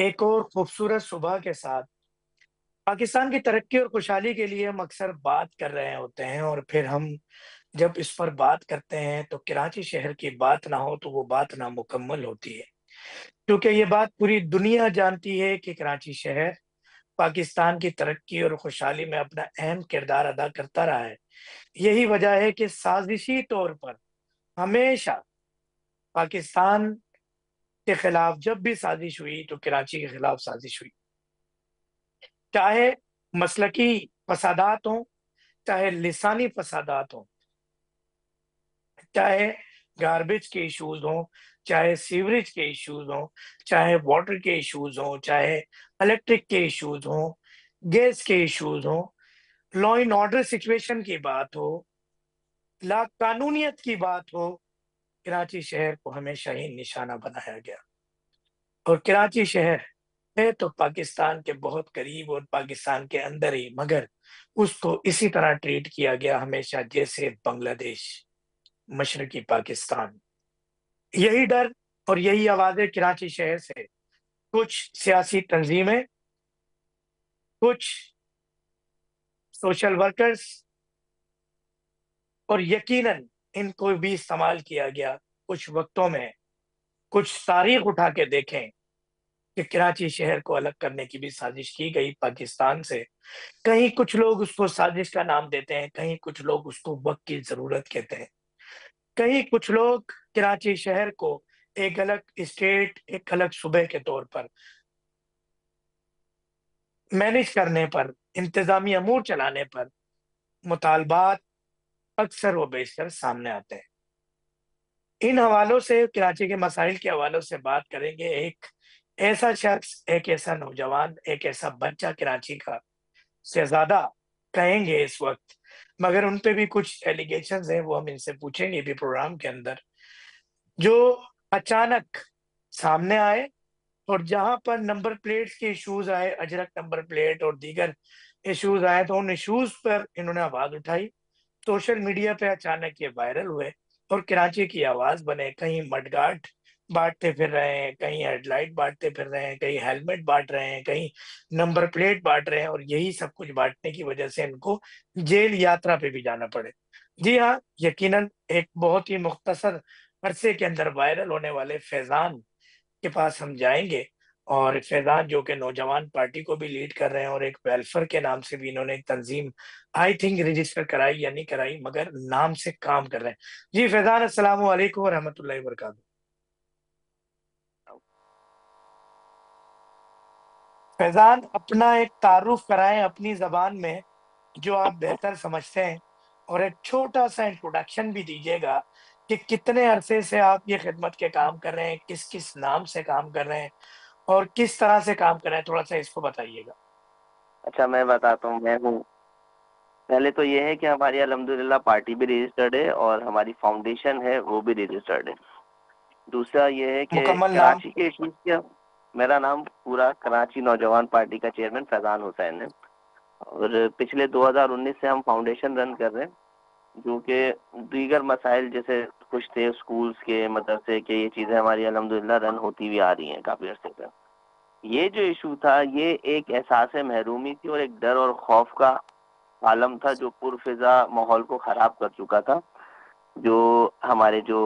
ایک اور خوبصورت صبح کے ساتھ پاکستان کی ترقی اور خوشحالی کے لیے ہم اکثر بات کر رہے ہوتے ہیں، اور پھر ہم جب اس پر بات کرتے ہیں تو کراچی شہر کی بات نہ ہو تو وہ بات نامکمل ہوتی ہے، کیونکہ یہ بات پوری دنیا جانتی ہے کہ کراچی شہر پاکستان کی ترقی اور خوشحالی میں اپنا اہم کردار ادا کرتا رہا ہے۔ یہی وجہ ہے کہ سازشی طور پر ہمیشہ پاکستان کے خلاف جب بھی سازش ہوئی تو کراچی کے خلاف سازش ہوئی، چاہے مسلکی فسادات ہوں، چاہے لسانی فسادات ہوں، چاہے گاربیج کے ایشوز ہوں، چاہے سیوریج کے ایشوز ہوں، چاہے واٹر کے ایشوز ہوں، چاہے الیکٹرک کے ایشوز ہوں، گیس کے ایشوز ہوں، لا اینڈ آرڈر سچویشن کی بات ہو، لا قانونیت کی بات ہو، کراچی شہر کو ہمیشہ ہی نشانہ بنایا گیا۔ اور کراچی شہر ہے تو پاکستان کے بہت قریب اور پاکستان کے اندر ہی، مگر اس کو اسی طرح ٹریٹ کیا گیا ہمیشہ جیسے بنگلہ دیش، مشرقی پاکستان۔ یہی ڈر اور یہی آوازیں کراچی شہر سے کچھ سیاسی تنظیمیں، کچھ سوشل ورکرز، اور یقیناً ان کو بھی استعمال کیا گیا کچھ وقتوں میں۔ کچھ تاریخ اٹھا کے دیکھیں کہ کراچی شہر کو الگ کرنے کی بھی سازش کی گئی پاکستان سے۔ کہیں کچھ لوگ اس کو سازش کا نام دیتے ہیں، کہیں کچھ لوگ اس کو وقت کی ضرورت کہتے ہیں، کہیں کچھ لوگ کراچی شہر کو ایک الگ اسٹیٹ، ایک الگ صوبے کے طور پر مینج کرنے پر، انتظامی امور چلانے پر مطالبات اکثر و بیشتر سامنے آتے ہیں۔ ان حوالوں سے، کراچی کے مسائل کے حوالوں سے بات کریں گے۔ ایک ایسا شخص، ایک ایسا نوجوان، ایک ایسا بچہ کراچی کا شہزادہ کہیں گے اس وقت، مگر ان پہ بھی کچھ ایلیگیشنز ہیں، وہ ہم ان سے پوچھیں گے بھی پروگرام کے اندر، جو اچانک سامنے آئے، اور جہاں پر نمبر پلیٹس کے ایشوز آئے، اجرک نمبر پلیٹ اور دیگر ایشوز آئے، تو ان ایشوز پر انہوں نے آواز اٹھائی، سوشل میڈیا پہ اچانک یہ وائرل ہوئے اور کراچی کی آواز بنے۔ کہیں مڈ گارڈ بانٹتے پھر رہے ہیں، کہیں ہیڈ لائٹ بانٹتے پھر رہے ہیں، کہیں ہیلمٹ بانٹ رہے ہیں، کہیں نمبر پلیٹ بانٹ رہے ہیں، اور یہی سب کچھ بانٹنے کی وجہ سے ان کو جیل یاترا پہ بھی جانا پڑے۔ جی ہاں، یقیناً ایک بہت ہی مختصر عرصے کے اندر وائرل ہونے والے فیضان کے پاس ہم جائیں گے، اور فیضان جو کہ نوجوان پارٹی کو بھی لیڈ کر رہے ہیں، اور ایک ویلفیئر کے نام سے بھی انہوں نے ایک تنظیم آئی تھنک رجسٹر کرائی یا نہیں کرائی، مگر نام سے کام کر رہے ہیں۔ جی فیضان، السلام علیکم ورحمۃ اللہ وبرکاتہ۔ فیضان، اپنا ایک تعارف کرائیں اپنی زبان میں جو آپ بہتر سمجھتے ہیں، اور ایک چھوٹا سا انٹروڈکشن بھی دیجیے گا کہ کتنے عرصے سے آپ یہ خدمت کے کام کر رہے ہیں، کس کس نام سے کام کر رہے ہیں، اور کس طرح سے کام کر رہے ہیں، تھوڑا سا اس کو بتائیے گا۔ اچھا، میں بتاتا ہوں۔ میں ہوں، پہلے تو یہ ہے کہ ہماری الحمدللہ پارٹی بھی رجسٹرڈ ہے اور ہماری فاؤنڈیشن ہے وہ بھی رجسٹرڈ ہے۔ دوسرا یہ ہے کہ مکمل نام؟ کراچی کے ایشوز کیا، میرا نام پورا کراچی نوجوان پارٹی کا چیئرمین فیضان حسین ہے، اور پچھلے 2019 سے ہم فاؤنڈیشن رن کر رہے ہیں، جو کہ دیگر مسائل جیسے کچھ تھے اسکولز کے، مدرسے کے، یہ چیزیں ہماری الحمدللہ رن ہوتی ہوئی آ رہی ہیں کافی عرصے سے۔ یہ جو ایشو تھا، یہ ایک احساس محرومی تھی اور ایک ڈر اور خوف کا عالم تھا جو پرفضا ماحول کو خراب کر چکا تھا، جو ہمارے جو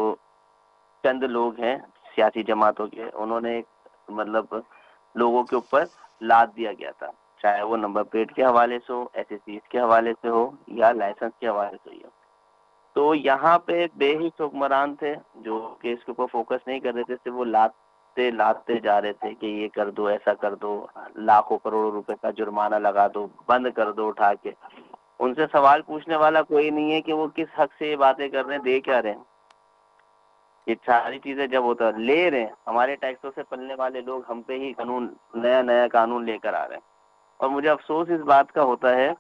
چند لوگ ہیں سیاسی جماعتوں کے، انہوں نے مطلب لوگوں کے اوپر لاد دیا گیا تھا، چاہے وہ نمبر پلیٹ کے حوالے سے ہو، ایس ایس سیز کے حوالے سے ہو، یا لائسنس کے حوالے سے ہو۔ تو یہاں پہ بے حس حکمران تھے جو کہ اس کے اوپر فوکس نہیں کر رہے تھے، صرف وہ لاتے جا رہے تھے کہ یہ کر دو، ایسا کر دو، لاکھوں کروڑوں روپے کا جرمانہ لگا دو، بند کر دو اٹھا کے۔ ان سے سوال پوچھنے والا کوئی نہیں ہے کہ وہ کس حق سے یہ باتیں کر رہے ہیں، دے کیا رہے ہیں۔ یہ ساری چیزیں جب ہوتا لے رہے ہیں، ہمارے ٹیکسوں سے پلنے والے لوگ ہم پہ ہی قانون، نیا قانون لے کر آ رہے ہیں۔ اور مجھے افسوس اس بات کا ہوتا ہے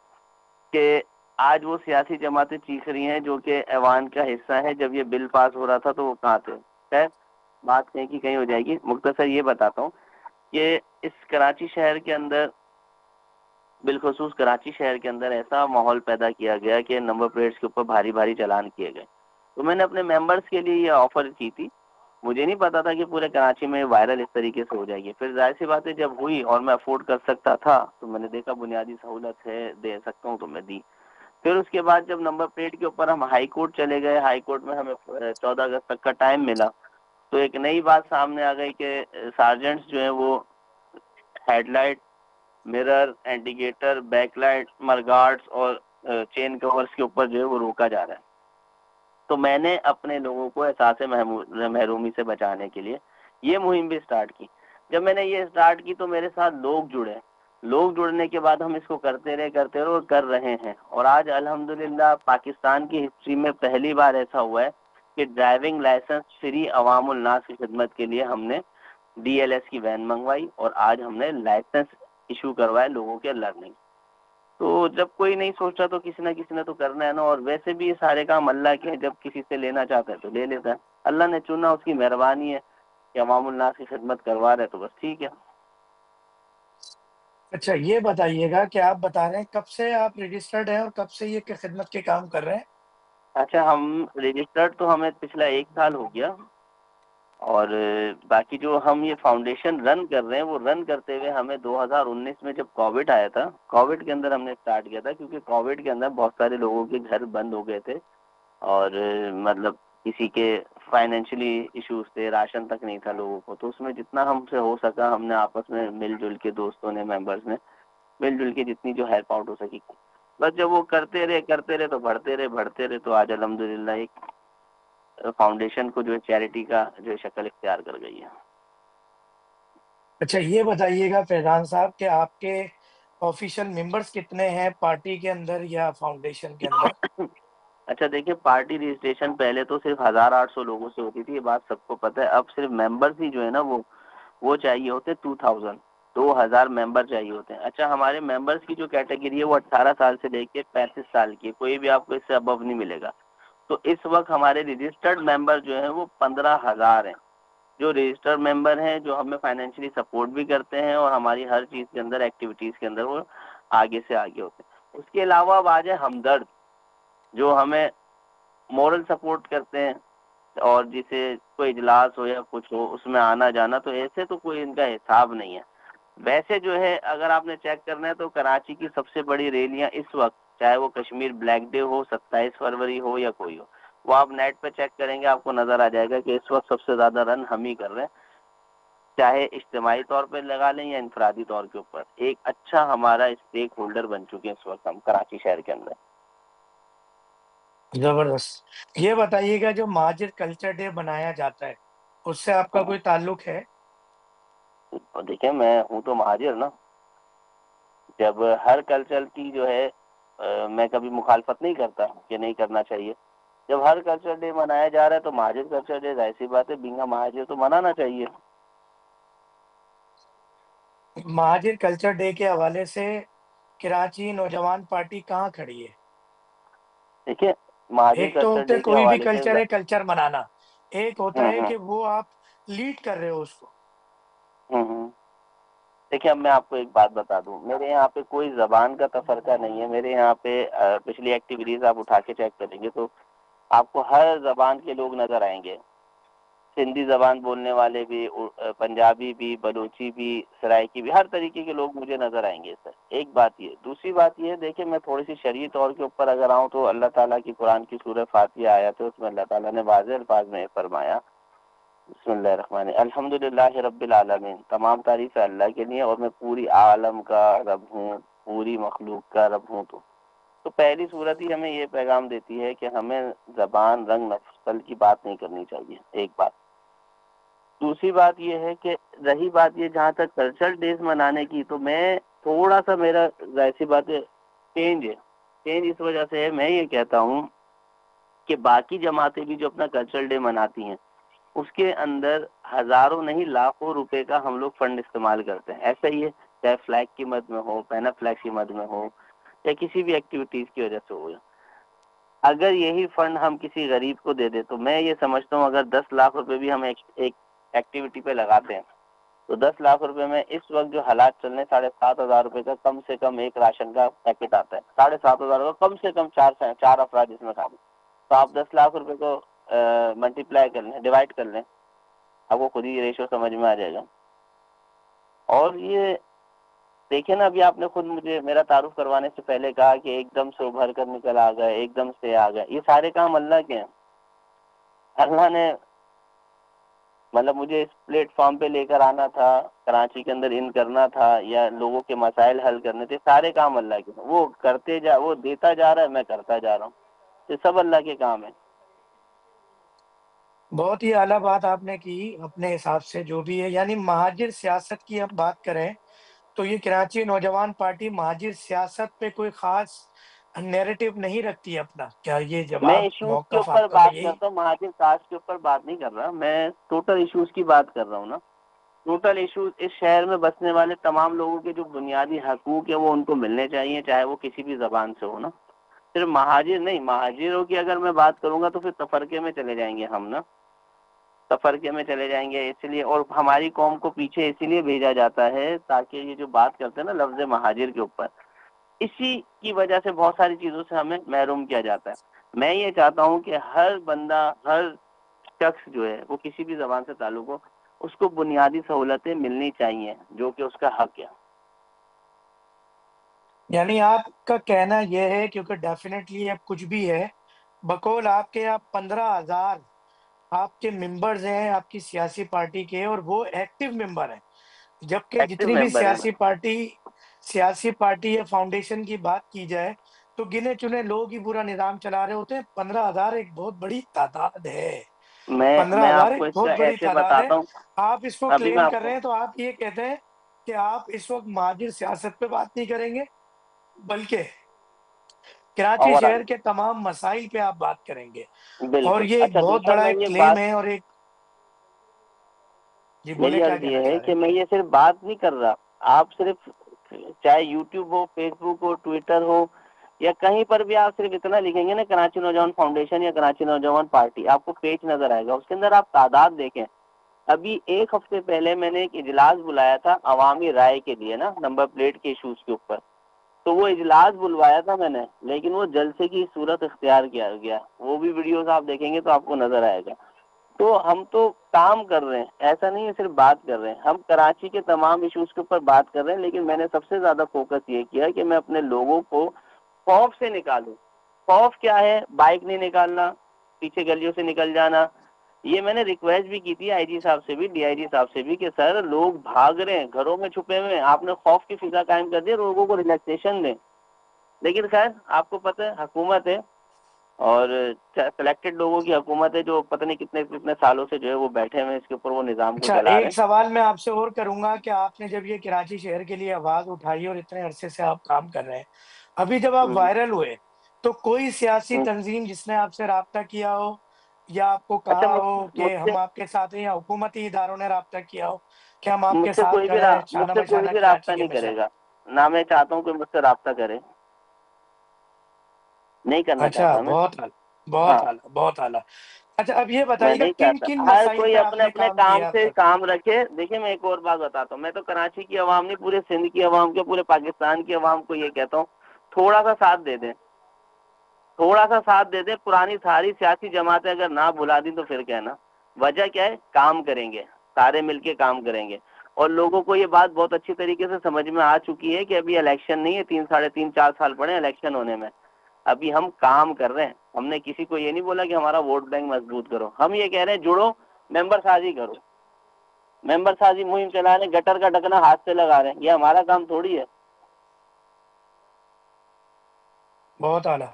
کہ آج وہ سیاسی جماعتیں چیخ رہی ہیں جو کہ ایوان کا حصہ ہے، جب یہ بل پاس ہو رہا تھا تو وہ کہاں تھے۔ خیر، بات کہیں کی کہیں ہو جائے گی، مختصر یہ بتاتا ہوں کہ اس کراچی شہر کے اندر، بالخصوص کراچی شہر کے اندر ایسا ماحول پیدا کیا گیا کہ نمبر پلیٹس کے اوپر بھاری چالان کیے گئے۔ تو میں نے اپنے ممبرز کے لیے یہ آفر کی تھی، مجھے نہیں پتا تھا کہ پورے کراچی میں وائرل اس طریقے سے ہو جائے گی. پھر ظاہر سی بات ہے جب ہوئی اور میں افورڈ کر سکتا تھا تو میں نے دیکھا بنیادی سہولت ہے دے سکتا ہوں تو میں دی. پھر اس کے بعد جب نمبر پلیٹ کے اوپر ہم ہائی کورٹ چلے گئے, ہائی کورٹ میں ہمیں 14 اگست تک کا ٹائم ملا, تو ایک نئی بات سامنے آ گئی کہ سارجنٹس جو ہیں وہ head light, mirror, indicator, back light, mudguards اور چین کورس کے اوپر جو ہے وہ روکا جا رہا ہے. تو میں نے اپنے لوگوں کو احساس محرومی سے بچانے کے لیے یہ مہم بھی اسٹارٹ کی. جب میں نے یہ اسٹارٹ کی تو میرے ساتھ لوگ جڑے, لوگ جڑنے کے بعد ہم اس کو کرتے رہے اور کر رہے ہیں. اور آج الحمدللہ پاکستان کی ہسٹری میں پہلی بار ایسا ہوا ہے کہ ڈرائیونگ لائسنس فری عوام الناس کی خدمت کے لیے ہم نے ڈی ایل ایس کی وین منگوائی اور آج ہم نے لائسنس ایشو کروائے لوگوں کے لرننگ. تو جب کوئی نہیں سوچتا تو کسی نہ تو کرنا ہے نا. اور ویسے بھی یہ سارے کام اللہ کے ہیں, جب کسی سے لینا چاہتا ہے تو لے لیتا ہے. اللہ نے چنا, اس کی مہربانی ہے کہ عوام الناس کی خدمت کروا رہے تو بس ٹھیک ہے. اچھا یہ بتائیے گا کہ آپ بتا رہے ہیں کب سے آپ رجسٹرڈ ہیں اور کب سے یہ خدمت کے کام کر رہے ہیں؟ اچھا, ہم رجسٹرڈ تو ہمیں پچھلا 1 سال ہو گیا, اور باقی جو ہم یہ فاؤنڈیشن رن کر رہے ہیں وہ رن کرتے ہوئے ہمیں 2019 میں جب کووڈ آیا تھا, کووڈ کے اندر ہم نے اسٹارٹ کیا تھا, کیونکہ کووڈ کے اندر بہت سارے لوگوں کے گھر بند ہو گئے تھے اور مطلب کسی کے فائنینشلی ایشوز تھے, راشن تک نہیں تھا لوگوں کو. تو اس میں جتنا ہم سے ہو سکا ہم نے آپس میں مل جل کے, دوستوں نے, ممبرس نے مل جل کے جتنی جو ہیلپ آؤٹ ہو سکی. بس جب وہ کرتے رہے تو بڑھتے رہے تو آج الحمدللہ ایک فاؤنڈیشن کو جو ہے چیریٹی کا جو ہے شکل اختیار کر گئی ہے. اچھا یہ بتائیے گا فیضان صاحب کہ آپ کے آفیشیل ممبرس کتنے ہیں پارٹی کے اندر یا فاؤنڈیشن کے اندر؟ اچھا دیکھیں, پارٹی رجسٹریشن پہلے تو صرف 1800 لوگوں سے ہوتی تھی, یہ بات سب کو پتہ ہے. اب صرف ممبرس ہی جو ہے نا وہ چاہیے ہوتے 2000 ممبر چاہیے ہوتے ہیں. اچھا, ہمارے ممبرس کی جو کیٹیگری ہے وہ 18 سال سے لے کے 35 سال کی ہے, کوئی بھی آپ کو اس سے ابو نہیں ملے گا. تو اس وقت ہمارے رجسٹرڈ ممبر جو ہیں وہ 15,000 ہیں, جو رجسٹرڈ ممبر ہیں, جو ہمیں فائنینشلی سپورٹ بھی کرتے ہیں اور ہماری ہر چیز کے اندر, ایکٹیویٹیز کے اندر وہ آگے سے آگے ہوتے ہیں. اس کے علاوہ اب آ جائے ہمدرد, جو ہمیں مورل سپورٹ کرتے ہیں, اور جسے کوئی اجلاس ہو یا کچھ ہو اس میں آنا جانا, تو ایسے تو کوئی ان کا حساب نہیں ہے. ویسے جو ہے اگر آپ نے چیک کرنا ہے تو کراچی کی سب سے بڑی ریلیاں اس وقت, چاہے وہ کشمیر بلیک ڈے ہو, 27 فروری ہو یا کوئی ہو, وہ آپ نیٹ پہ چیک کریں گے آپ کو نظر آ جائے گا کہ اس وقت سب سے زیادہ رن ہم ہی کر رہے ہیں, چاہے اجتماعی طور پہ لگا لیں یا انفرادی طور کے اوپر. ایک اچھا ہمارا اسٹیک ہولڈر بن چکے ہیں اس وقت ہم کراچی شہر کے اندر. زبردست. یہ بتائیے گا جو مہاجر کلچر ڈے بنایا جاتا ہے اس سے آپ کا کوئی تعلق ہے؟ دیکھیں, میں ہوں تو مہاجر نا. جب ہر کلچر کی جو ہے میں کبھی مخالفت نہیں کرتا کہ نہیں کرنا چاہیے. جب ہر کلچر ڈے منایا جا رہا ہے تو مہاجر کلچر ڈے ظاہر سی بات ہے بینگا مہاجر تو منانا چاہیے. مہاجر کلچر ڈے کے حوالے سے کراچی نوجوان پارٹی کہاں کھڑی ہے؟ دیکھیں, مہاجر ایک تو کلچر ہوتے ڈے کے کوئی بھی حوالے سے کلچر ہے کلچر منانا, ایک ہوتا ہے کہ وہ آپ لیڈ کر رہے ہو اس کو. دیکھیں, اب میں آپ کو ایک بات بتا دوں, میرے یہاں پہ کوئی زبان کا تفرقہ نہیں ہے. میرے یہاں پہ پچھلی ایکٹیویٹیز آپ اٹھا کے چیک کریں گے تو آپ کو ہر زبان کے لوگ نظر آئیں گے. سندھی زبان بولنے والے بھی, پنجابی بھی, بلوچی بھی, سرائکی بھی, ہر طریقے کے لوگ مجھے نظر آئیں گے سر. ایک بات یہ. دوسری بات یہ, دیکھیں میں تھوڑی سی شرعی طور کے اوپر اگر آؤں تو اللہ تعالیٰ کی قرآن کی سورہ فاتحہ آیا تو اس میں اللہ تعالیٰ نے واضح الفاظ میں فرمایا, بسم اللہ الرحمن الحمدللہ رب العالمین, تمام تعریف ہے اللہ کے لیے اور میں پوری عالم کا رب ہوں, پوری مخلوق کا رب ہوں. تو پہلی صورت ہی ہمیں یہ پیغام دیتی ہے کہ ہمیں زبان, رنگ, نسل کی بات نہیں کرنی چاہیے. ایک بات. دوسری بات یہ ہے کہ رہی بات یہ جہاں تک کلچرل ڈیز منانے کی, تو میں تھوڑا سا میرا ظاہر سی بات ہے چینج ہے. چینج اس وجہ سے ہے, میں یہ کہتا ہوں کہ باقی جماعتیں بھی جو اپنا کلچرل ڈے مناتی ہیں اس کے اندر ہزاروں نہیں لاکھوں روپے کا ہم لوگ فنڈ استعمال کرتے ہیں. ایسا ہی ہے, چاہے فلیگ کی مد میں ہو, پہنا فلیگ کی مد میں ہو, یا کسی بھی ایکٹیویٹیز کی وجہ سے ہو. اگر یہی فنڈ ہم کسی غریب کو دے دیں تو میں یہ سمجھتا ہوں اگر 10 لاکھ روپے بھی ہم ایک ایکٹیویٹی پہ لگاتے ہیں تو 10 لاکھ روپے میں اس وقت جو حالات چل رہے ہیں 7,500 روپے کا کم سے کم ایک راشن کا پیکٹ آتا ہے. 7,500 کا کم سے کم چار افراد اس میں کھا لیں, تو آپ 10 لاکھ روپے کو ملٹی پلائی کر لیں, ڈیوائڈ کر لیں, آپ کو خود ہی ریشو سمجھ میں آ جائے گا. اور یہ دیکھیں نا، ابھی آپ نے خود مجھے میرا تعارف کروانے سے پہلے کہا کہ ایک دم سے ابھر کر نکل آ گئے، ایک دم سے آ گئے. یہ سارے کام اللہ کے ہیں. اللہ نے مطلب مجھے اس پلیٹ فارم پہ لے کر آنا تھا، کراچی کے اندر ان کرنا تھا، یا لوگوں کے مسائل حل کرنے تھے. سارے کام اللہ کے ہیں. وہ کرتے وہ دیتا جا رہا ہے، میں کرتا جا رہا ہوں. یہ سب اللہ کے کام ہیں. بہت ہی اعلیٰ بات آپ نے کی اپنے حساب سے جو بھی ہے. یعنی مہاجر سیاست کی ہم بات کریں تو یہ کراچی نوجوان پارٹی مہاجر سیاست پہ کوئی خاص نیریٹو نہیں رکھتی ہے اپنا. کیا یہ میں جواب ایشوز کے موقف اوپر آپ کا بات یہی؟ کرتا ہوں، مہاجر کاسٹ کے اوپر بات نہیں کر رہا. میں ٹوٹل ایشوز کی بات کر رہا ہوں نا. ٹوٹل ایشوز اس شہر میں بسنے والے تمام لوگوں کے جو بنیادی حقوق ہیں وہ ان کو ملنے چاہیے، چاہے وہ کسی بھی زبان سے ہو نا. صرف مہاجر نہیں، مہاجروں کی اگر میں بات کروں گا تو پھر تفرقے میں چلے جائیں گے ہم نا. تفرقے میں چلے جائیں گے. اس لیے اور ہماری قوم کو پیچھے اسی لیے بھیجا جاتا ہے تاکہ یہ جو بات کرتے ہیں نا لفظ مہاجر کے اوپر، اسی کی وجہ سے بہت ساری چیزوں سے ہمیں محروم کیا جاتا ہے. میں یہ چاہتا ہوں کہ ہر بندہ، ہر شخص جو ہے وہ کسی بھی زبان سے تعلق ہو، اس کو بنیادی سہولتیں ملنی چاہیے جو کہ اس کا حق ہے. یعنی آپ کا کہنا یہ ہے، کیونکہ ڈیفینیٹلی اب کچھ بھی ہے، بقول آپ کے آپ 15,000 آپ کے ممبرز ہیں آپ کی سیاسی پارٹی کے، اور وہ ایکٹیو ممبر ہیں. جبکہ ایکٹیو جتنی بھی ممبر ہے. سیاسی پارٹی یا فاؤنڈیشن کی بات کی جائے تو گنے چنے لوگ ہی پورا نظام چلا رہے ہوتے ہیں. 15,000 ایک بہت بڑی تعداد ہے. پندرہ میں ہزار آپ کو ایک اس بہت کا بڑی ایسے تعداد ہے. بتاتا ہوں. آپ اس کو ابھی میں کلیم آپ کر کو رہے ہیں تو آپ یہ کہتے ہیں کہ آپ اس وقت مہاجر سیاست پہ بات نہیں کریں گے، بلکہ کراچی اوور آل شہر کے تمام مسائل پہ آپ بات کریں گے. اور بالکل. یہ ایک اچھا بہت دوسرا بڑا میں ایک یہ کلیم بات، ہے. اور ایک جی بولے، میری کیا عرض کہنا یہ چاہ ہے رہے کہ ہیں؟ میں یہ صرف بات نہیں کر رہا. آپ صرف چاہے یوٹیوب ہو، فیس بک ہو، ٹویٹر ہو، یا کہیں پر بھی آپ صرف اتنا لکھیں گے نا کراچی نوجوان فاؤنڈیشن یا کراچی نوجوان پارٹی، آپ کو پیج نظر آئے گا. اس کے اندر آپ تعداد دیکھیں. ابھی ایک ہفتے پہلے میں نے ایک اجلاس بلایا تھا عوامی رائے کے لیے نا، نمبر پلیٹ کے ایشوز کے اوپر. تو وہ اجلاس بلوایا تھا میں نے، لیکن وہ جلسے کی صورت اختیار کیا گیا. وہ بھی ویڈیوز آپ دیکھیں گے تو آپ کو نظر آئے گا. تو ہم تو کام کر رہے ہیں، ایسا نہیں ہے صرف بات کر رہے ہیں. ہم کراچی کے تمام ایشوز کے اوپر بات کر رہے ہیں، لیکن میں نے سب سے زیادہ فوکس یہ کیا کہ میں اپنے لوگوں کو خوف سے نکالوں. خوف کیا ہے؟ بائک نہیں نکالنا، پیچھے گلیوں سے نکل جانا. یہ میں نے ریکویسٹ بھی کی تھی آئی جی صاحب سے بھی، ڈی آئی جی صاحب سے بھی، کہ سر لوگ بھاگ رہے ہیں، گھروں میں چھپے ہوئے ہیں، آپ نے خوف کی فضا قائم کر دی، لوگوں کو ریلیکسیشن دیں. لیکن خیر آپ کو پتہ ہے حکومت ہے، اور سلیکٹڈ لوگوں کی حکومت ہے جو پتہ نہیں کتنے کتنے سالوں سے جو ہے وہ بیٹھے ہوئے ہیں اس کے اوپر، وہ نظام کو اچھا، چلا رہے ایک سوال میں آپ سے اور کروں گا کہ آپ نے جب یہ کراچی شہر کے لیے آواز اٹھائی اور اتنے عرصے سے آپ کام کر رہے ہیں، ابھی جب آپ ہیں. وائرل ہوئے تو کوئی سیاسی ہوں. تنظیم جس نے آپ سے رابطہ کیا ہو یا آپ کو اچھا کہا ہو مجھ کہ سے ہم آپ کے ساتھ ہیں، یا حکومتی اداروں نے رابطہ کیا ہو کہ ہم آپ مجھ کے سے ساتھ کوئی بھی کھڑے ہیں مجھ شانہ سے کوئی بشانہ بھی رابطہ کراچی کے نہیں مشن؟ کرے گا. نہ میں چاہتا ہوں کوئی مجھ سے رابطہ کرے، نہیں کرنا اچھا، چاہتا میں. بہت اعلیٰ، بہت ہاں، اعلیٰ، بہت اعلیٰ. اچھا، اب یہ میں بتائیے گا نہیں کن چاہتا. کن ہر مسائل کوئی پہ آپ اپنے نے اپنے کام کام کیا اب سے تک؟ کام رکھے. دیکھیں میں ایک اور بات بتاتا ہوں. میں تو کراچی کی عوام نہیں، پورے سندھ کی عوام کے، پورے پاکستان کی عوام کو یہ کہتا ہوں، تھوڑا سا ساتھ دے دیں، تھوڑا سا ساتھ دے دیں. پرانی ساری سیاسی جماعتیں اگر نہ بھلا دیں تو پھر کہنا. وجہ کیا ہے؟ کام کریں گے، سارے مل کے کام کریں گے. اور لوگوں کو یہ بات بہت اچھی طریقے سے سمجھ میں آ چکی ہے کہ ابھی الیکشن نہیں ہے، 3 ساڑھے 3 4 سال پڑے الیکشن ہونے میں. ابھی ہم کام کر رہے ہیں. ہم نے کسی کو یہ نہیں بولا کہ ہمارا ووٹ بینک مضبوط کرو. ہم یہ کہہ رہے ہیں جڑو، ممبر سازی کرو. ممبر سازی مہم چلا رہے ہیں، گٹر کا ڈکنا ہاتھ سے لگا رہے ہیں. یہ ہمارا کام تھوڑی ہے. بہت اعلیٰ.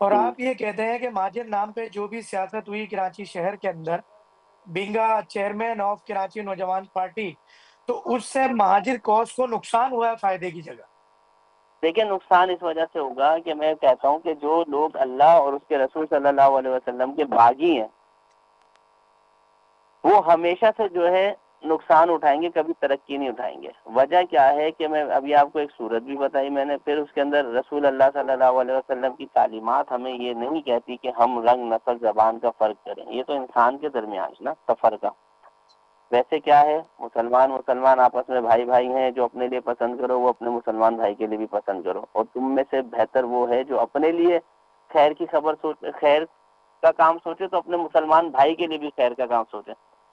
اور ہوں. آپ یہ کہتے ہیں کہ مہاجر نام پہ جو بھی سیاست ہوئی کراچی شہر کے اندر، بینگا چیئرمین آف کراچی نوجوان پارٹی، تو اس سے مہاجر کوس کو نقصان ہوا ہے فائدے کی جگہ؟ دیکھیں نقصان اس وجہ سے ہوگا کہ میں کہتا ہوں کہ جو لوگ اللہ اور اس کے رسول صلی اللہ علیہ وسلم کے باغی ہیں وہ ہمیشہ سے جو ہے نقصان اٹھائیں گے، کبھی ترقی نہیں اٹھائیں گے. وجہ کیا ہے کہ میں ابھی آپ کو ایک صورت بھی بتائی میں نے، پھر اس کے اندر رسول اللہ صلی اللہ علیہ وسلم کی تعلیمات ہمیں یہ نہیں کہتی کہ ہم رنگ، نسل، زبان کا فرق کریں. یہ تو انسان کے درمیان ہے نا تفرقہ. ویسے کیا ہے، مسلمان آپس میں بھائی بھائی ہیں. جو اپنے لیے پسند کرو وہ اپنے مسلمان بھائی کے لیے بھی پسند کرو. اور تم میں سے بہتر وہ ہے جو اپنے لیے خیر کی خبر سوچ، خیر کا کام سوچے، تو اپنے مسلمان بھائی کے لیے بھی خیر کا کام سوچے.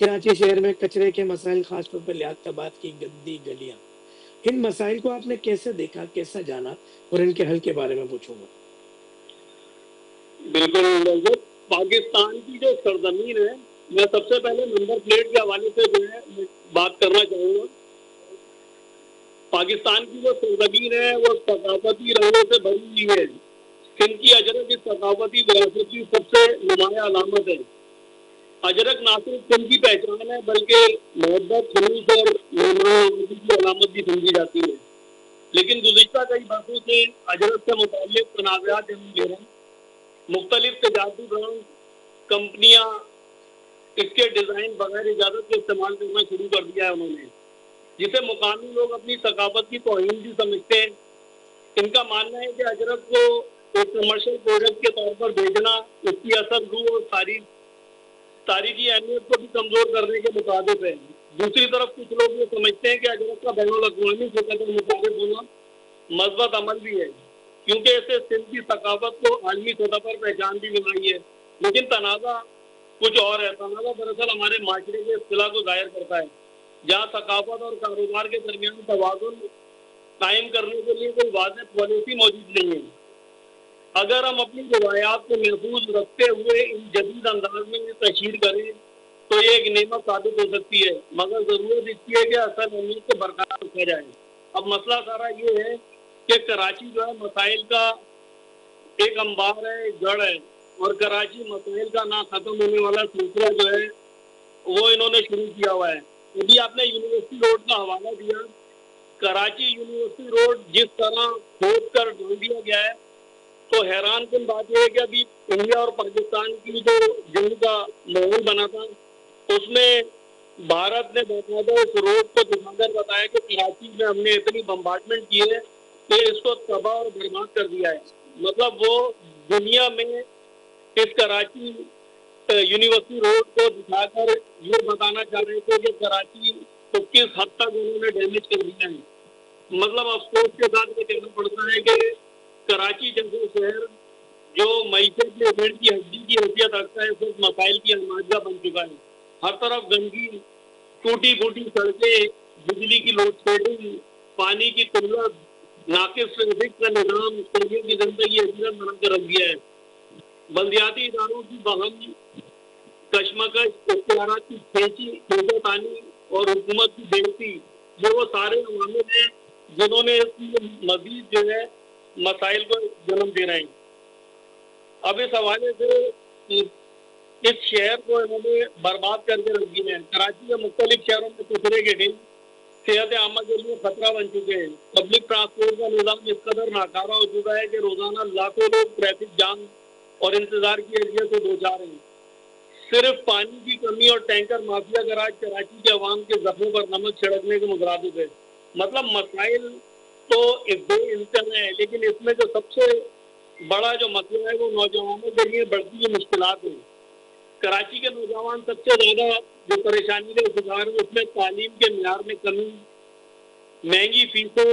کراچی شہر میں کچرے کے مسائل، خاص طور پر لیاقتآباد کی گندی گلیاں، ان مسائل کو آپ نے کیسے دیکھا، کیسا جانا، اور ان کے حل کے بارے میں پوچھوں گا۔ بالکل، پاکستان کی جو سرزمین ہے، میں سب سے پہلے نمبر پلیٹ کے حوالے سے جو ہے بات کرنا چاہوں گا۔ پاکستان کی جو سرزمین ہے وہ ثقافتی رنگوں سے بھری ہوئی ہے۔ سندھ کی اجرک اس ثقافتی وراثت کی سب سے نمایاں علامت ہے۔ اجرک نہ صرف سندھ کی پہچان ہے بلکہ محبت، خلوص اور مہمان نوازی کی علامت بھی سمجھی جاتی ہے۔ لیکن گزشتہ کئی برسوں سے اجرک سے متعلق تنازعات جنم لے رہے ہیں۔ مختلف تجارتی برانڈ کمپنیاں اس کے ڈیزائن بغیر اجازت کے استعمال کرنا شروع کر دیا ہے انہوں نے، جسے مقامی لوگ اپنی ثقافت کی توہین بھی سمجھتے ہیں۔ ان کا ماننا ہے کہ اجرک کو ایک کمرشل پروڈکٹ کے طور پر بھیجنا اس کی اصل روح اور تاریخی اہمیت کو بھی کمزور کرنے کے مطابق ہے۔ دوسری طرف کچھ لوگ یہ سمجھتے ہیں کہ اجرک کا بین الاقوامی سطح پر متعارف ہونا مثبت عمل بھی ہے، کیونکہ اسے سندھ کی ثقافت کو عالمی سطح پر پہچان بھی مل رہی ہے۔ لیکن تنازع کچھ اور ہے۔ تنازع دراصل ہمارے معاشرے کے اصطلاح کو ظاہر کرتا ہے، جہاں ثقافت اور کاروبار کے درمیان توازن قائم کرنے کے لیے کوئی واضح پالیسی موجود نہیں ہے۔ اگر ہم اپنی روایات کو محفوظ رکھتے ہوئے ان جدید انداز میں تشہیر کریں تو یہ ایک نعمت ثابت ہو سکتی ہے، مگر ضرورت اس کی ہے کہ اصل اہمیت کو برقرار رکھا جائے۔ اب مسئلہ سارا یہ ہے کہ کراچی جو ہے مسائل کا ایک انبار ہے، ایک جڑ ہے، اور کراچی مسائل کا نہ ختم ہونے والا سلسلہ جو ہے وہ انہوں نے شروع کیا ہوا ہے۔ ابھی آپ نے یونیورسٹی روڈ کا حوالہ دیا، کراچی یونیورسٹی روڈ جس طرح کھود کر ڈال دیا گیا ہے تو حیران کن بات یہ ہے کہ ابھی انڈیا اور پاکستان کی جو جنگ کا ماحول بنا تھا اس میں بھارت نے باقاعدہ اس روڈ کو دکھا کر بتایا کہ کراچی میں ہم نے اتنی بمبارڈمنٹ کی ہے کہ اس کو تباہ اور برباد کر دیا ہے۔ مطلب وہ دنیا میں اس کراچی یونیورسٹی روڈ کو دکھا کر یہ بتانا چاہ رہے تھے کہ کراچی کو کس حد تک انہوں نے ڈیمیج کر دیا ہے۔ مطلب افسوس کے ساتھ یہ کہنا پڑتا ہے کہ کراچی جیسے شہر جو معیشت کے ایونٹ کی ہڈی کی حیثیت رکھتا ہے صرف مسائل کی الماجہ بن چکا ہے۔ ہر طرف گندگی، ٹوٹی پھوٹی سڑکیں، بجلی کی لوڈ شیڈنگ، پانی کی قلت، ناقص ٹریفک کا نظام شہریوں کی زندگی حیثیت بنا کر رکھ دیا ہے۔ بلدیاتی اداروں کی باہم کشمکش، اختیارات کی کھینچا تانی اور حکومت کی بےنتی، یہ وہ سارے عوامل ہیں جنہوں نے اس مزید جو ہے مسائل کو جنم دے رہے ہیں۔ اب اس حوالے سے اس شہر کو انہوں نے برباد کر کے رکھ دیا ہے۔ کراچی کے مختلف شہروں میں کچرے کے ڈھیر صحت عامہ کے لیے خطرہ بن چکے ہیں۔ پبلک ٹرانسپورٹ کا نظام اس قدر ناکارہ ہو چکا ہے کہ روزانہ لاکھوں لوگ ٹریفک جام اور انتظار کی حیثیت سے دوچار ہیں۔ صرف پانی کی کمی اور ٹینکر مافیا کا راج کراچی کے عوام کے زخموں پر نمک چھڑکنے کے مترادف ہے۔ مطلب مسائل تو بے انتہا ہے، لیکن اس میں جو سب سے بڑا جو مسئلہ ہے وہ نوجوانوں کے لیے بڑھتی ہوئی مشکلات ہیں۔ کراچی کے نوجوان سب سے زیادہ جو پریشانی کا شکار ہے اس میں تعلیم کے معیار میں کمی، مہنگی فیسوں،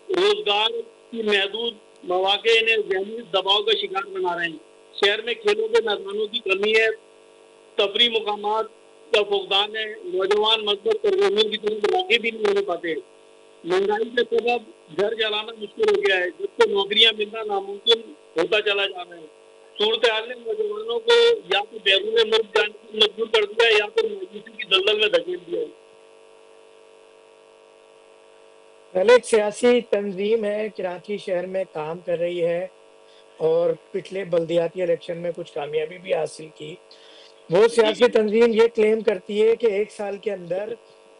روزگار کی محدود مواقع انہیں ذہنی دباؤ کا شکار بنا رہے ہیں۔ شہر میں کھیلوں کے میدانوں کی کمی ہے، تفریح مقامات کا فقدان ہے، نوجوان مثبت سرگرمیوں کی طرف راغب بھی نہیں ہو پاتے۔ مہنگائی کے سبب گھر چلانا مشکل ہو گیا ہے، جس کو نوکریاں ملنا ناممکن ہوتا چلا جا رہا ہے۔ صورتحال نے نوجوانوں کو یا تو بیرون ملک جانے پر مجبور کر دیا ہے یا پھر مایوسی کی دلدل میں دھکیل دیا ہے۔ پہلے ایک سیاسی تنظیم ہے کراچی شہر میں کام کر رہی ہے اور پچھلے بلدیاتی الیکشن میں کچھ کامیابی بھی حاصل کی۔ وہ سیاسی تنظیم یہ کلیم کرتی ہے کہ 1 سال کے اندر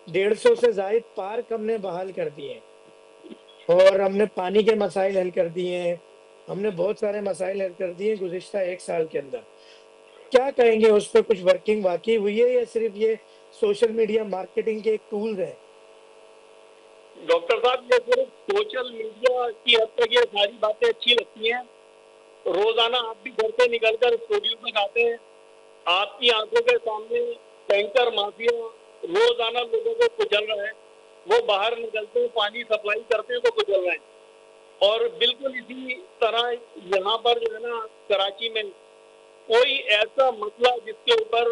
150 سے زائد پارک ہم نے بحال کر دیے اور ہم نے پانی کے مسائل حل کر دیے ہیں، ہم نے بہت سارے مسائل حل کر دیے گزشتہ 1 سال کے اندر۔ کیا کہیں گے اس پہ؟ کچھ ورکنگ واقعی ہوئی ہے یا صرف یہ سوشل میڈیا مارکیٹنگ کے ایک ٹولز ہیں؟ ڈاکٹر صاحب یہ صرف سوشل میڈیا کی حد تک یہ ساری باتیں اچھی لگتی ہیں۔ روزانہ آپ بھی گھر سے نکل کر اسٹوڈیو تک آتے ہیں، آپ کی آنکھوں کے سامنے ٹینکر مافیا روزانہ لوگوں کو کچل رہا ہے، وہ باہر نکلتے ہیں پانی سپلائی کرتے ہیں تو کچل رہے ہیں۔ اور بالکل اسی طرح یہاں پر جو ہے نا کراچی میں کوئی ایسا مسئلہ جس کے اوپر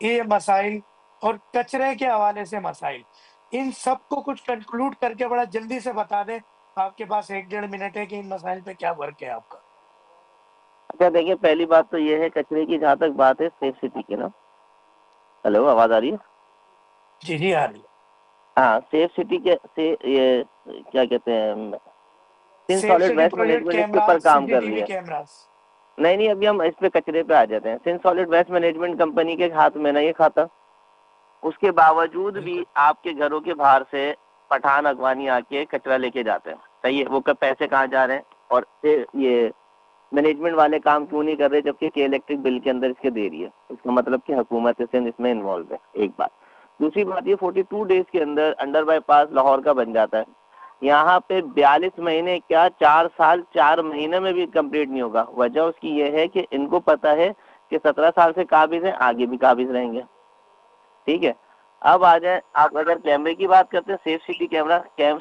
یہ مسائل اور کچرے کے حوالے سے مسائل، ان سب کو کچھ کنکلوڈ کر کے بڑا جلدی سے بتا دیں. آپ کے پاس 1-1.5 منٹ ہے کہ ان مسائل پہ کیا ورک ہے آپ کا. اچھا دیکھیے، پہلی بات تو یہ ہے کچرے کی جہاں تک بات ہے سیف سٹی کی نا. ہلو، آواز آ رہی ہے؟ جی جی آ رہی ہے. ہاں، سیف سٹی کے سے یہ کیا کہتے ہیں، سین safe solid city waste project management اس کے اوپر کیمراز، کام کر رہی CCTV ہے. کیمراز. نہیں ابھی ہم اس پہ کچرے پہ آ جاتے ہیں. سین سالڈ ویسٹ مینجمنٹ کمپنی کے ہاتھ میں نا یہ کھاتا، اس کے باوجود بھی بالکل آپ کے گھروں کے باہر سے پٹھان اغوانی آ کے کچرا لے کے جاتے ہیں. صحیح ہے، وہ پیسے کہاں جا رہے ہیں اور یہ مینجمنٹ والے کام کیوں نہیں کر رہے جبکہ کہ الیکٹرک بل کے اندر اس کے دے رہی ہے؟ اس کا مطلب کہ حکومت سندھ اس میں انوالو ہے. ایک بات. دوسری بات، یہ 42 ڈیز کے اندر انڈر بائی پاس لاہور کا بن جاتا ہے. یہاں پہ 42 مہینے کیا 4 سال 4 مہینے میں بھی کمپلیٹ نہیں ہوگا. وجہ اس کی یہ ہے کہ ان کو پتا ہے کہ 17 سال سے قابض ہیں، آگے بھی قابض رہیں گے. ٹھیک ہے. اب آ جائیں، آپ اگر کیمرے کی بات کرتے ہیں، safe city camera,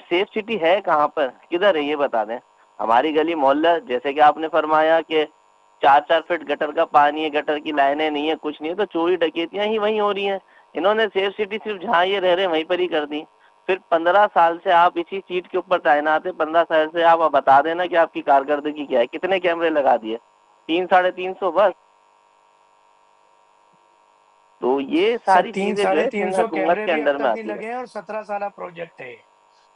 safe city ہے کہاں پر، کدھر ہے یہ بتا دیں. ہماری گلی محلہ، جیسے کہ آپ نے فرمایا کہ 4-4 فٹ گٹر کا پانی ہے، گٹر کی لائنیں نہیں ہے، کچھ نہیں ہے، تو چوری ڈکیتیاں ہی وہیں ہو رہی ہیں. انہوں نے سیف سٹی صرف جہاں یہ رہ رہے وہیں پر ہی کر دی. پھر 15 سال سے آپ اسی سیٹ کے اوپر تعینات ہیں. 15 سال سے آپ بتا دینا کہ آپ کی کارکردگی کیا ہے. کتنے کیمرے لگا دیے؟ 300-350 بس. تو یہ سر، ساری چیزیں جو ہے سندھ 300-350 حکومت کیمرے کے بھی اب انڈر میں تک نہیں آتی ہے. لگے ہیں اور 17 سالہ پروجیکٹ ہے.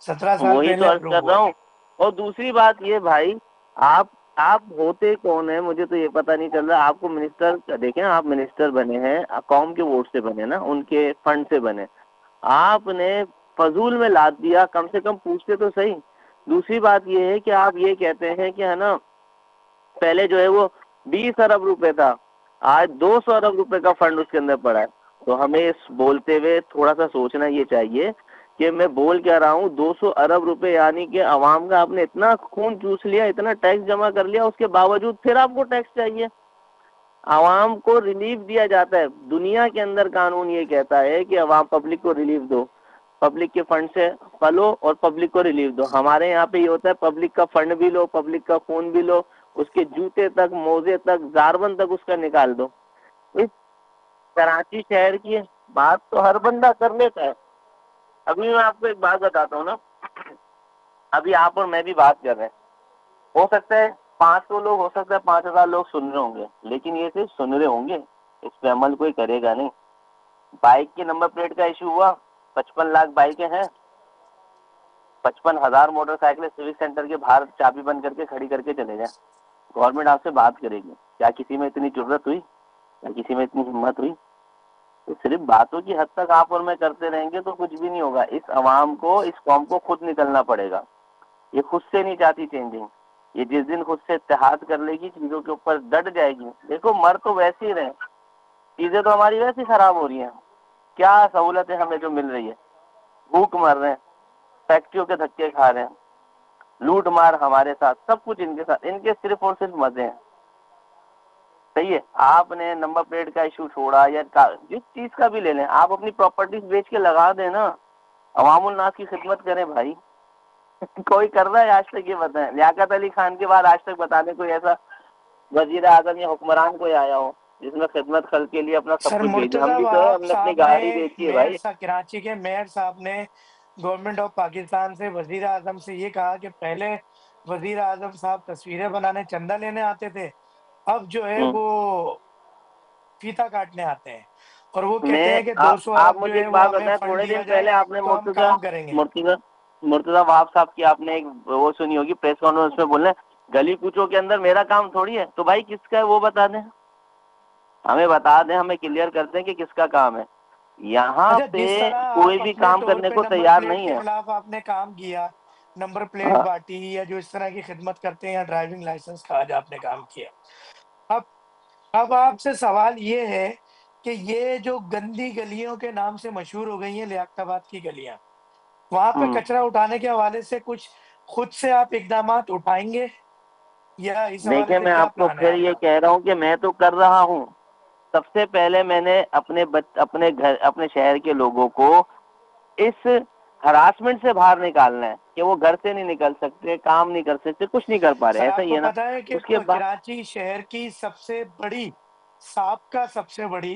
17 سال وہی پہلے تو عرض اپروو کر رہا ہوا ہوں. ہے. اور دوسری بات یہ بھائی، آپ آپ ہوتے کون ہیں مجھے تو یہ پتہ نہیں چل رہا. آپ کو منسٹر دیکھیں، آپ منسٹر بنے ہیں، قوم کے ووٹ سے بنے نا، ان کے فنڈ سے بنے. آپ نے فضول میں لاد دیا. کم سے کم پوچھتے تو صحیح. دوسری بات یہ ہے کہ آپ یہ کہتے ہیں کہ ہے نا پہلے جو ہے وہ 20 ارب روپے تھا، آج 200 ارب روپے کا فنڈ اس کے اندر پڑا ہے. تو ہمیں اس بولتے ہوئے تھوڑا سا سوچنا یہ چاہیے کہ میں بول کیا رہا ہوں. 200 ارب روپے یعنی کہ عوام کا آپ نے اتنا خون چوس لیا، اتنا ٹیکس جمع کر لیا، اس کے باوجود پھر آپ کو ٹیکس چاہیے. عوام کو ریلیف دیا جاتا ہے. دنیا کے اندر قانون یہ کہتا ہے کہ عوام پبلک کو ریلیف دو، پبلک کے فنڈ سے پلو اور پبلک کو ریلیف دو. ہمارے یہاں پہ یہ ہوتا ہے پبلک کا فنڈ بھی لو، پبلک کا خون بھی لو، اس کے جوتے تک، موزے تک، زاربن تک اس کا نکال دو. اس کراچی شہر کی بات تو ہر بندہ کر لیتا ہے. ابھی میں آپ کو ایک بات بتاتا ہوں نا. ابھی آپ اور میں بھی بات کر رہے ہیں، ہو سکتا ہے 500 لوگ، ہو سکتا ہے 5000 لوگ سن رہے ہوں گے، لیکن یہ صرف سن رہے ہوں گے، اس پہ عمل کوئی کرے گا نہیں. بائک کی نمبر پلیٹ کا ایشو ہوا، 55 لاکھ بائکیں ہیں، 55,000 موٹر سائیکلیں سیوک سینٹر کے باہر چابی بند کر کے کھڑی کر کے چلے جائیں. گورنمنٹ آپ سے بات کرے گی، کیا کسی میں اتنی ضرورت ہوئی؟ کیا کسی میں اتنی ہمت ہوئی؟ تو صرف باتوں کی حد تک آپ اور میں کرتے رہیں گے تو کچھ بھی نہیں ہوگا. اس عوام کو، اس قوم کو خود نکلنا پڑے گا. یہ خود سے نہیں چاہتی چینجنگ. یہ جس دن خود سے اتحاد کر لے گی، چیزوں کے اوپر ڈٹ جائے گی. دیکھو، مر تو ویسے ہی رہے، چیزیں تو ہماری ویسے ہی خراب ہو رہی ہیں. کیا سہولتیں ہمیں جو مل رہی ہے، بھوک مر رہے ہیں، فیکٹریوں کے دھکے کھا رہے ہیں، لوٹ مار ہمارے ساتھ، سب کچھ ان کے ساتھ. ان کے صرف اور صرف مزے ہیں. صحیح ہے. آپ نے نمبر پلیٹ کا ایشو چھوڑا یا جس چیز کا بھی لے لیں، آپ اپنی پراپرٹیز بیچ کے لگا دیں نا، عوام الناس کی خدمت کریں بھائی. کوئی کر رہا ہے آج تک؟ یہ بتائیں. لیاقت علی خان کے بعد آج تک بتا دیں کوئی ایسا وزیر اعظم یا حکمران کوئی آیا ہو جس نے خدمت خلق کے لیے اپنا سب سر، کچھ بھیج دیا. ہم مرتضی بھی تو ہے، وہاب ہم نے اپنی صاحب نے، گاڑی بیچی ہے میئر بھائی. صاحب کراچی کے میئر صاحب نے گورنمنٹ آف پاکستان سے، وزیر اعظم سے یہ کہا کہ پہلے وزیر اعظم صاحب تصویریں بنانے، چندہ لینے آتے تھے، اب جو ہے وہ فیتا کاٹنے آتے ہیں، اور وہ کہتے ہیں کہ 200 آپ ارب جو مجھے ہے ایک وہ بات ہمیں بتائیں. فنڈ تھوڑے دیا دن جائے پہلے آپ نے تو ہم کام کریں گے. مرتضی وہاب صاحب کی آپ نے ایک وہ سنی ہوگی پریس کانفرنس میں بول رہے ہیں گلی کوچوں کے اندر میرا کام تھوڑی ہے. تو بھائی کس کا ہے وہ بتا دیں، ہمیں بتا دیں، ہمیں کلیئر کرتے ہیں کہ کس کا کام ہے. یہاں اچھا، پہ جس طرح کوئی آپ بھی اپنے کام طور کرنے پہ کو نمبر تیار پلیٹ نہیں کے ہے. خلاف آپ نے کام کیا، نمبر پلیٹ ہاں. بانٹی، یا جو اس طرح کی خدمت کرتے ہیں، یا ڈرائیونگ لائسنس کا آج آپ نے کام کیا، اب اب آپ سے سوال یہ ہے کہ یہ جو گندی گلیوں کے نام سے مشہور ہو گئی ہیں لیاقت آباد کی گلیاں، وہاں پہ کچرا اٹھانے کے حوالے سے کچھ خود سے آپ اقدامات اٹھائیں گے، یا اس حوالے دیکھیں، سے میں کیا آپ کو پلان ہے پھر آپ یہ کا؟ کہہ رہا ہوں کہ میں تو کر رہا ہوں. سب سے پہلے میں نے اپنے گھر، اپنے شہر کے لوگوں کو اس ہراسمنٹ سے باہر نکالنا ہے کہ وہ گھر سے نہیں نکل سکتے، کام نہیں کر سکتے، کچھ نہیں کر پا رہے. سر، ایسا آپ ہی کو ہے نا. پتا ہے کہ اس کے بعد کراچی شہر کی سب سے بڑی، سابقہ سب سے بڑی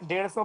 150